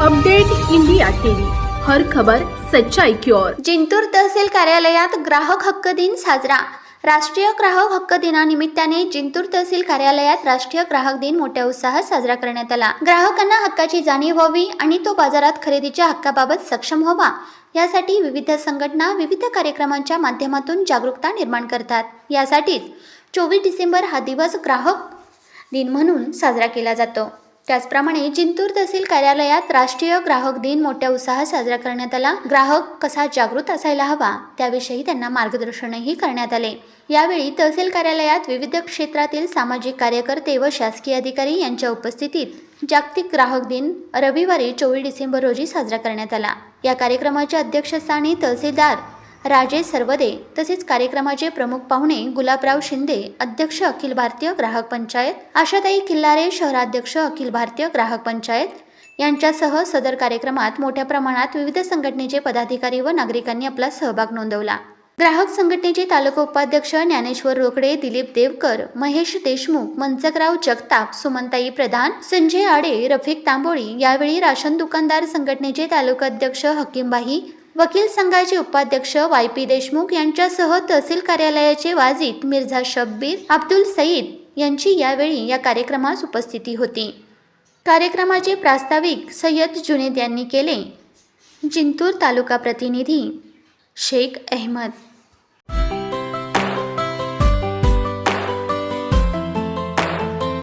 Update India TV, हर खबर सच्चाई की ओर। जिंतूर तहसील कार्यालयात ग्राहक हक्क दिन साजरा। राष्ट्रीय ग्राहक हक्क दिनानिमित्ताने जिंतूर तहसील कार्यालयात राष्ट्रीय ग्राहक दिन मोठ्या उत्साहात साजरा करण्यात आला। ग्राहकांना हक्काची जाणीव व्हावी आणि तो बाजारात खरेदीच्या हक्काबाबत सक्षम व्हावा यासाठी विविध संघटना विविध कार्यक्रमांच्या माध्यमातून जागरूकता निर्माण करतात। यासाठीच 24 डिसेंबर हा दिवस ग्राहक दिन म्हणून साजरा केला जातो। त्याचप्रमाणे जिंतूर तहसील कार्यालयात राष्ट्रीय ग्राहक दिन मोठ्या उत्साहात साजरा करण्यात आला। ग्राहक कसा जागृत असायला हवा त्याविषयी त्यांना मार्गदर्शनही करण्यात आले। यावेळी तहसील कार्यालयात विविध क्षेत्रातील सामाजिक कार्यकर्ते व शासकीय अधिकारी यांच्या उपस्थितीत जागतिक ग्राहक दिन रविवारी 24 डिसेंबर रोजी साजरा करण्यात आला। या कार्यक्रमाच्या अध्यक्षस्थानी तहसीलदार राजेश सरवदे तसेच कार्यक्रमाचे प्रमुख पाहुणे गुलाबराव शिंदे, अध्यक्ष अखिल भारतीय ग्राहक पंचायत, आशाताई खिल्लारे, शहराध्यक्ष अखिल भारतीय ग्राहक पंचायत यांच्यासह सदर कार्यक्रमात मोठ्या प्रमाणात विविध संघटनेचे पदाधिकारी व नागरिकांनी आपला सहभाग नोंदवला। ग्राहक संघटनेचे तालुका उपाध्यक्ष ज्ञानेश्वर रोकडे, दिलीप देवकर, महेश देशमुख, मंचकराव जगताप, सुमनताई प्रधान, संजय आडे, रफिक तांबोळी, यावेळी राशन दुकानदार संघटनेचे तालुका अध्यक्ष हकीमबाई, वकील संघाचे उपाध्यक्ष YP देशमुख यांच्यासह तहसील कार्यालयाचे वाजिद मिर्झा शब्बीर, अब्दुल सईद यांची यावेळी या कार्यक्रमास उपस्थिती होती। कार्यक्रमाचे प्रास्ताविक सय्यद जुनेद यांनी केले। जिंतूर तालुका प्रतिनिधी शेख अहमद।